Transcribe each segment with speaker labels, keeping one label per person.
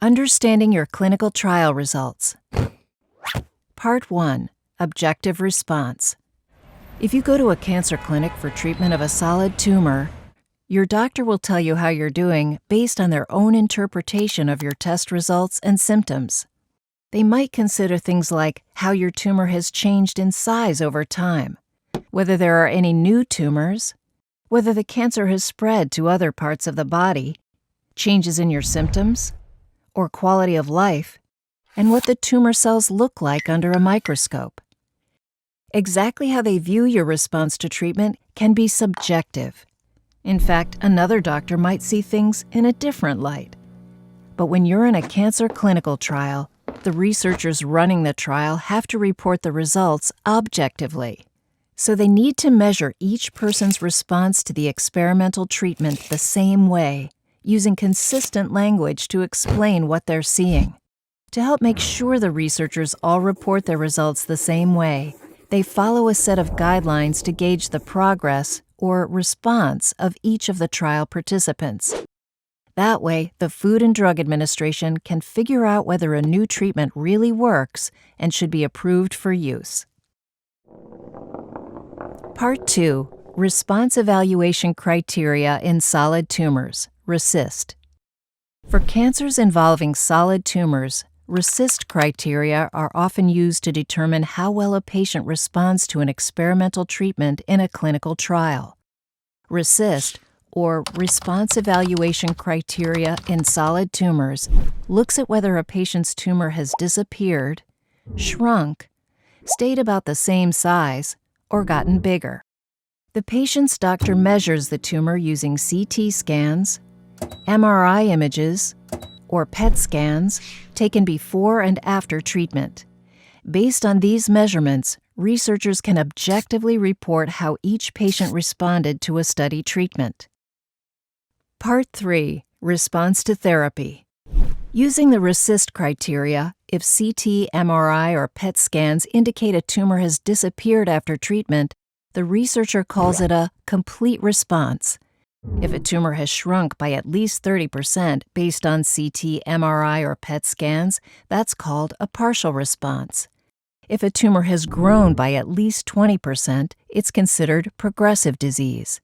Speaker 1: Understanding your clinical trial results. Part 1. Objective response. If you go to a cancer clinic for treatment of a solid tumor, your doctor will tell you how you're doing based on their own interpretation of your test results and symptoms. They might consider things like how your tumor has changed in size over time, whether there are any new tumors, whether the cancer has spread to other parts of the body, changes in your symptoms, or quality of life, and what the tumor cells look like under a microscope. Exactly how they view your response to treatment can be subjective. In fact, another doctor might see things in a different light. But when you're in a cancer clinical trial, the researchers running the trial have to report the results objectively. So they need to measure each person's response to the experimental treatment the same way, using consistent language to explain what they're seeing. To help make sure the researchers all report their results the same way, they follow a set of guidelines to gauge the progress or response of each of the trial participants. That way, the Food and Drug Administration can figure out whether a new treatment really works and should be approved for use. Part 2. Response Evaluation Criteria in Solid Tumors, RECIST. For cancers involving solid tumors, RECIST criteria are often used to determine how well a patient responds to an experimental treatment in a clinical trial. RECIST, or Response Evaluation Criteria in Solid Tumors, looks at whether a patient's tumor has disappeared, shrunk, stayed about the same size, or gotten bigger. The patient's doctor measures the tumor using CT scans, MRI images, or PET scans taken before and after treatment. Based on these measurements, researchers can objectively report how each patient responded to a study treatment. Part 3. Response to Therapy. Using the RECIST criteria, if CT, MRI, or PET scans indicate a tumor has disappeared after treatment, the researcher calls it a complete response. If a tumor has shrunk by at least 30% based on CT, MRI, or PET scans, that's called a partial response. If a tumor has grown by at least 20%, it's considered progressive disease.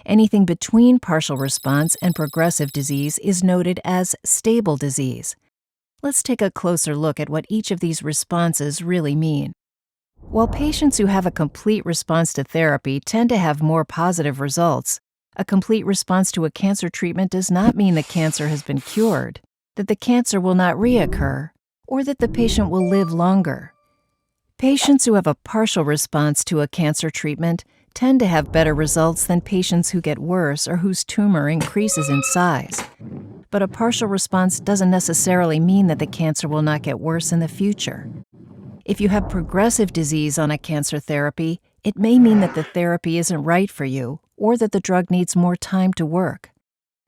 Speaker 1: Anything between partial response and progressive disease is noted as stable disease. Let's take a closer look at what each of these responses really mean. While patients who have a complete response to therapy tend to have more positive results, a complete response to a cancer treatment does not mean the cancer has been cured, that the cancer will not reoccur, or that the patient will live longer. Patients who have a partial response to a cancer treatment tend to have better results than patients who get worse or whose tumor increases in size. But a partial response doesn't necessarily mean that the cancer will not get worse in the future. If you have progressive disease on a cancer therapy, it may mean that the therapy isn't right for you or that the drug needs more time to work.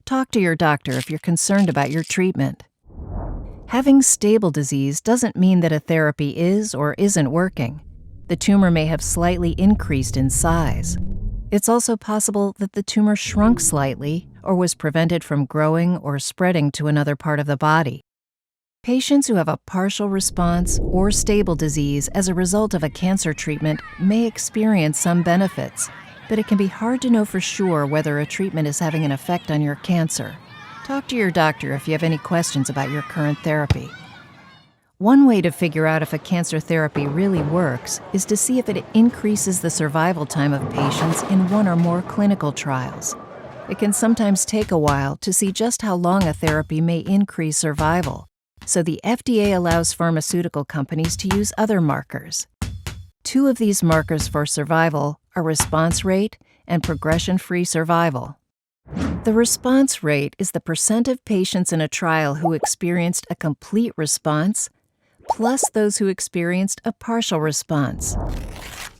Speaker 1: Talk to your doctor if you're concerned about your treatment. Having stable disease doesn't mean that a therapy is or isn't working. The tumor may have slightly increased in size. It's also possible that the tumor shrunk slightly or was prevented from growing or spreading to another part of the body. Patients who have a partial response or stable disease as a result of a cancer treatment may experience some benefits, but it can be hard to know for sure whether a treatment is having an effect on your cancer. Talk to your doctor if you have any questions about your current therapy. One way to figure out if a cancer therapy really works is to see if it increases the survival time of patients in one or more clinical trials. It can sometimes take a while to see just how long a therapy may increase survival, so the FDA allows pharmaceutical companies to use other markers. Two of these markers for survival are response rate and progression-free survival. The response rate is the percent of patients in a trial who experienced a complete response plus those who experienced a partial response.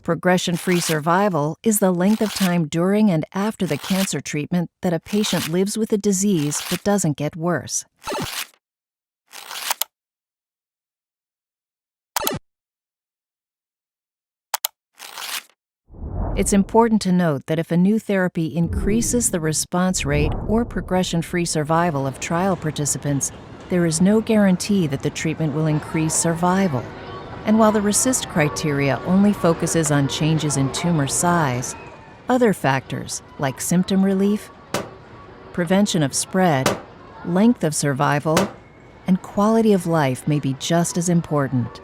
Speaker 1: Progression-free survival is the length of time during and after the cancer treatment that a patient lives with the disease but doesn't get worse. It's important to note that if a new therapy increases the response rate or progression-free survival of trial participants, there is no guarantee that the treatment will increase survival. And while the RECIST criteria only focuses on changes in tumor size, other factors like symptom relief, prevention of spread, length of survival, and quality of life may be just as important.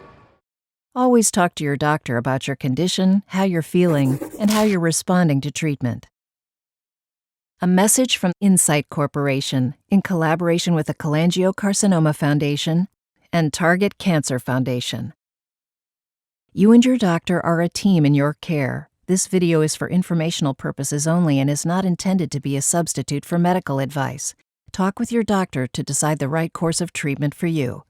Speaker 1: Always talk to your doctor about your condition, how you're feeling, and how you're responding to treatment. A message from Incyte Corporation in collaboration with the Cholangiocarcinoma Foundation and Target Cancer Foundation. You and your doctor are a team in your care. This video is for informational purposes only and is not intended to be a substitute for medical advice. Talk with your doctor to decide the right course of treatment for you.